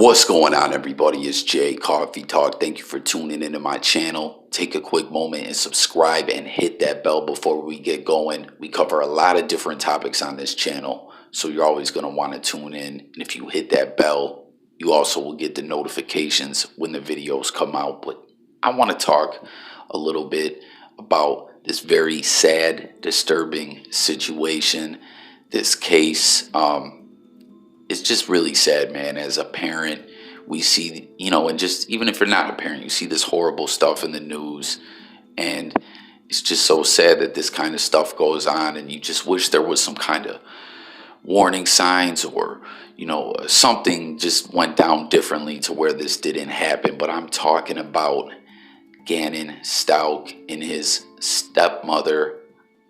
What's going on, everybody? It's Jay Coffee Talk. Thank you for tuning into my channel. Take a quick moment and subscribe and hit that bell before we get going. We cover a lot of different topics on this channel, so you're always going to want to tune in. And if you hit that bell, you also will get the notifications when the videos come out. But I want to talk a little bit about this very sad, disturbing situation, this case. It's just really sad, man. As a parent, we see, and just even if you're not a parent, you see this horrible stuff in the news. And it's just so sad that this kind of stuff goes on. And you just wish there was some kind of warning signs or, something just went down differently to where this didn't happen. But I'm talking about Gannon Stauch and his stepmother,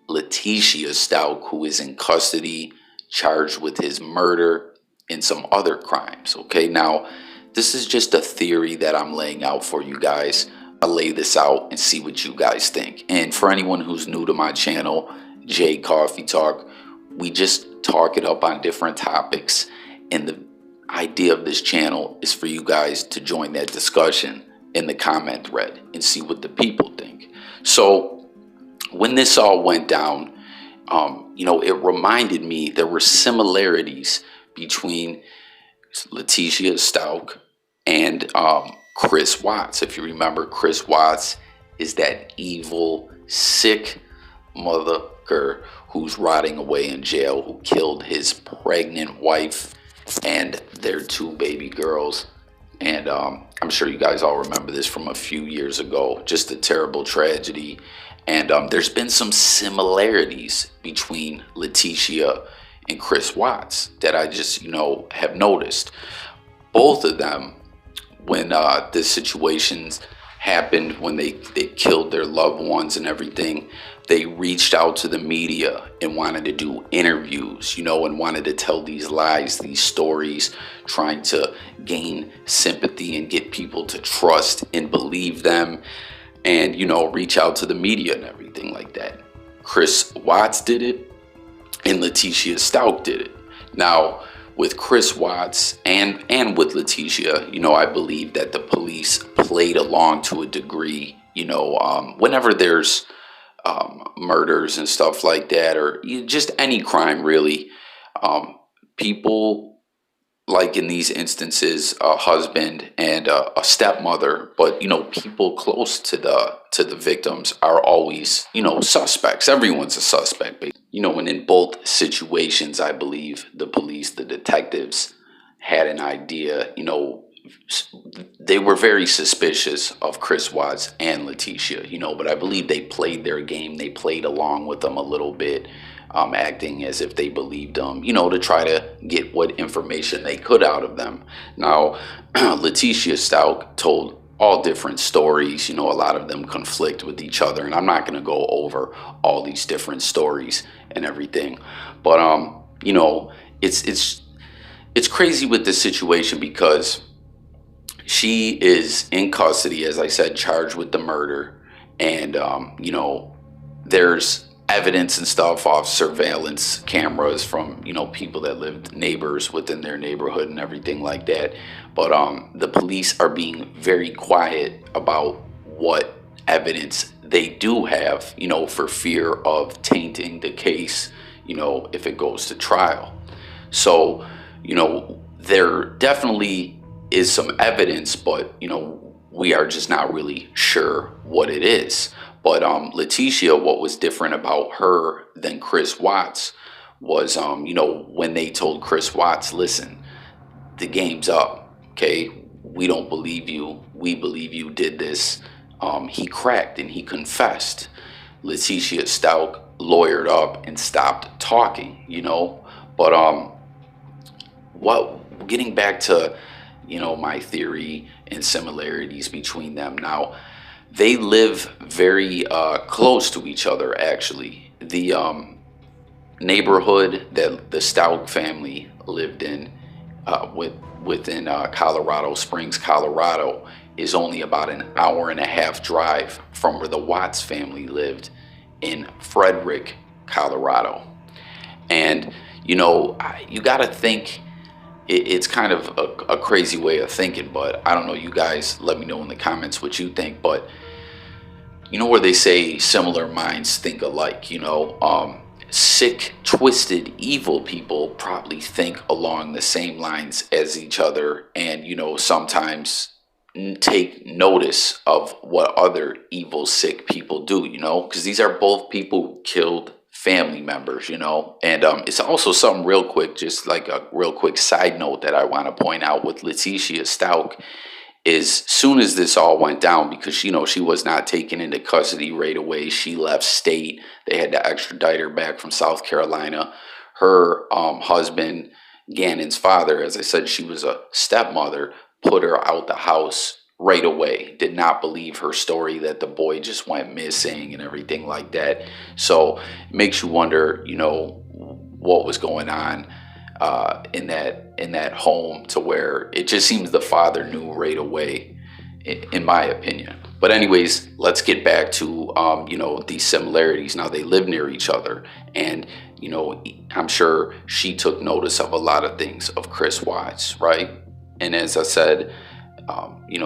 Letecia Stauch, who is in custody, charged with his murder and some other crimes. Okay, now this is just a theory that I'm laying out for you guys. I'll lay this out and see what you guys think. And for anyone who's new to my channel, Jay Coffee Talk, we just talk it up on different topics. And the idea of this channel is for you guys to join that discussion in the comment thread and see what the people think. So when this all went down, it reminded me there were similarities between Letecia Stauch and Chris Watts. If you remember, Chris Watts is that evil, sick motherfucker who's rotting away in jail, who killed his pregnant wife and their two baby girls. And I'm sure you guys all remember this from a few years ago. Just a terrible tragedy. And there's been some similarities between Letecia and Chris Watts that I just, have noticed. Both of them, when the situations happened, when they killed their loved ones and everything, they reached out to the media and wanted to do interviews, and wanted to tell these lies, these stories, trying to gain sympathy and get people to trust and believe them and, reach out to the media and everything like that. Chris Watts did it and Letecia Stauch did it. Now, with Chris Watts and with Letecia, I believe that the police played along to a degree, whenever there's murders and stuff like that, or just any crime really, people, like in these instances, a husband and a stepmother, but people close to the victims are always suspects. Everyone's a suspect, and in both situations, I believe the police, the detectives, had an idea. They were very suspicious of Chris Watts and Letecia, but I believe they played their game. They played along with them a little bit, acting as if they believed them, to try to get what information they could out of them. Now, Letecia Stauch told all different stories. A lot of them conflict with each other, and I'm not going to go over all these different stories and everything. But it's crazy with this situation because she is in custody, as I said, charged with the murder, and there's evidence and stuff off surveillance cameras from people that lived, neighbors within their neighborhood and everything like that. But the police are being very quiet about what evidence they do have, for fear of tainting the case, if it goes to trial. So there definitely is some evidence, but we are just not really sure what it is. But Letecia, what was different about her than Chris Watts was, when they told Chris Watts, listen, the game's up, okay? We don't believe you. We believe you did this. He cracked and he confessed. Letecia Stauch lawyered up and stopped talking, But getting back to, my theory and similarities between them. Now, they live very close to each other, actually. The neighborhood that the Stauch family lived in within Colorado Springs, Colorado, is only about an hour and a half drive from where the Watts family lived in Frederick, Colorado. And, you got to think it's kind of a crazy way of thinking, but I don't know. You guys let me know in the comments what you think. But you know where they say similar minds think alike, sick, twisted, evil people probably think along the same lines as each other, and sometimes take notice of what other evil, sick people do, because these are both people who killed family members, and it's also something real quick, just like a real quick side note that I want to point out with Letecia Stauch is soon as this all went down, because she was not taken into custody right away. She left state. They had to extradite her back from South Carolina. Her husband, Gannon's father, as I said, she was a stepmother, put her out the house right away. Did not believe her story that the boy just went missing and everything like that. So it makes you wonder, what was going on in that home, to where it just seems the father knew right away, in my opinion. But anyways, let's get back to these similarities. Now, they live near each other, and I'm sure she took notice of a lot of things of Chris Watts, right? And as I said,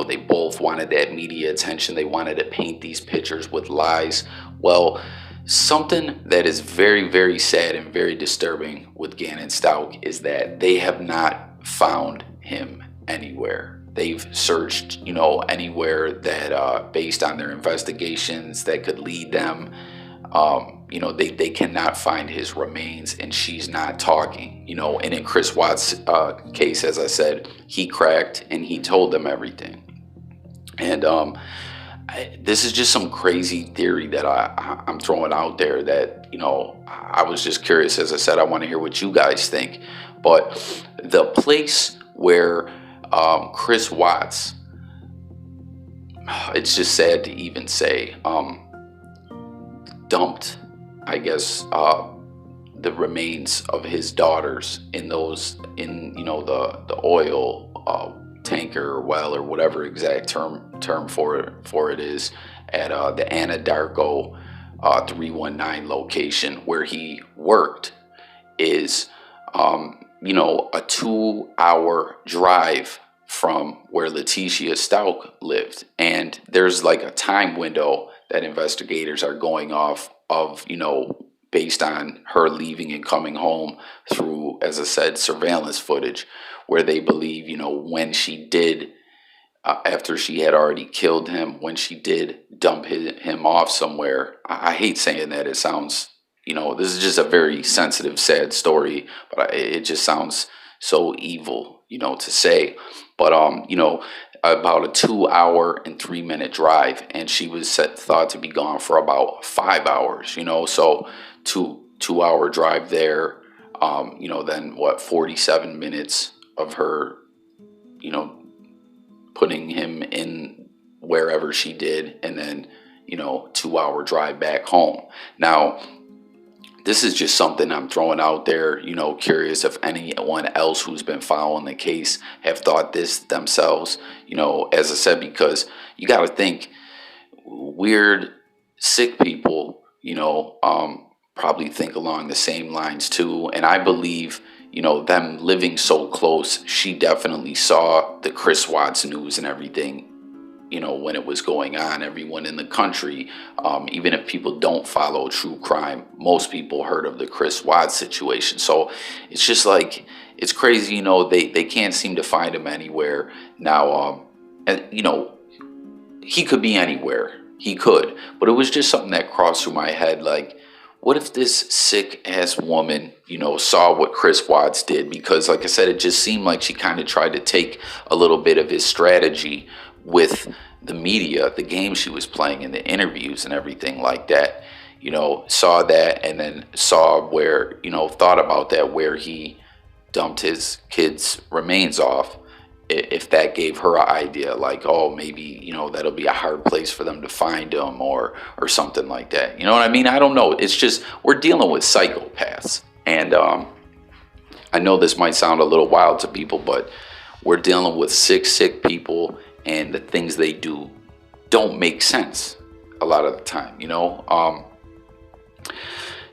they both wanted that media attention. They wanted to paint these pictures with lies. Well, something that is very, very sad and very disturbing with Gannon Stauch is that they have not found him anywhere. They've searched, anywhere that, based on their investigations, that could lead them. They cannot find his remains, and she's not talking, and in Chris Watts' case, as I said, he cracked and he told them everything. And this is just some crazy theory that I'm throwing out there that, I was just curious. As I said, I want to hear what you guys think. But the place where Chris Watts, it's just sad to even say, dumped, I guess, the remains of his daughters in the oil tanker or well, or whatever exact term for it is, at the Anadarko 319 location where he worked, is a 2-hour drive from where Letecia Stauch lived. And there's like a time window that investigators are going off of, based on her leaving and coming home through, as I said, surveillance footage, where they believe, when she did, after she had already killed him, when she did dump him off somewhere. I hate saying that. It sounds, this is just a very sensitive, sad story, but it just sounds so evil, to say. But, about a 2-hour and 3-minute drive, and she was thought to be gone for about 5 hours, so 2-hour drive there, then 47 minutes of her, putting him in wherever she did, and then 2-hour drive back home. Now, this is just something I'm throwing out there, curious if anyone else who's been following the case have thought this themselves, as I said, because you got to think, weird, sick people, probably think along the same lines too. And I believe, them living so close, she definitely saw the Chris Watts news and everything, when it was going on. Everyone in the country, even if people don't follow true crime, most people heard of the Chris Watts situation. So it's just like, it's crazy, they can't seem to find him anywhere now. And he could be anywhere, he could, but it was just something that crossed through my head, like, what if this sick ass woman, saw what Chris Watts did? Because like I said, it just seemed like she kind of tried to take a little bit of his strategy with the media, the game she was playing in the interviews and everything like that, saw that, and then saw where, thought about that, where he dumped his kids' remains off. If that gave her an idea, like, oh, maybe, that'll be a hard place for them to find them, or something like that. You know what I mean? I don't know. It's just, we're dealing with psychopaths. And I know this might sound a little wild to people, but we're dealing with sick people, and the things they do don't make sense a lot of the time,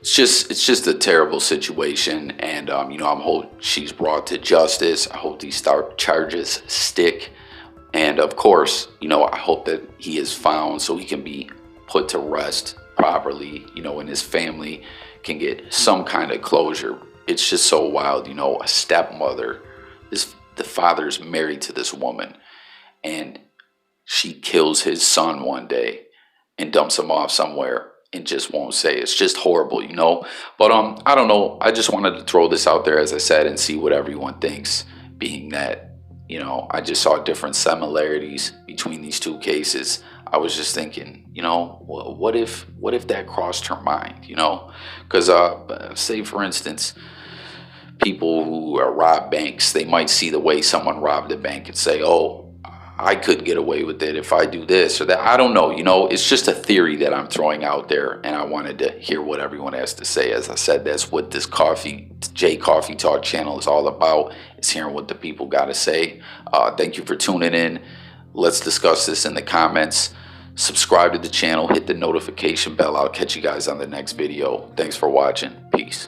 it's just a terrible situation, and I hope she's brought to justice. I hope these charges stick, and of course, I hope that he is found so he can be put to rest properly, and his family can get some kind of closure. It's just so wild, a stepmother. The father's married to this woman, and she kills his son one day and dumps him off somewhere and just won't say. It's just horrible. But I don't know. I just wanted to throw this out there, as I said, and see what everyone thinks, being that, I just saw different similarities between these two cases. I was just thinking, what if that crossed her mind, because say for instance, people who rob banks, they might see the way someone robbed a bank and say, oh, I could get away with it if I do this or that. I don't know. It's just a theory that I'm throwing out there, and I wanted to hear what everyone has to say. As I said, that's what this J Coffee Talk channel is all about. It's hearing what the people got to say. Thank you for tuning in. Let's discuss this in the comments. Subscribe to the channel. Hit the notification bell. I'll catch you guys on the next video. Thanks for watching. Peace.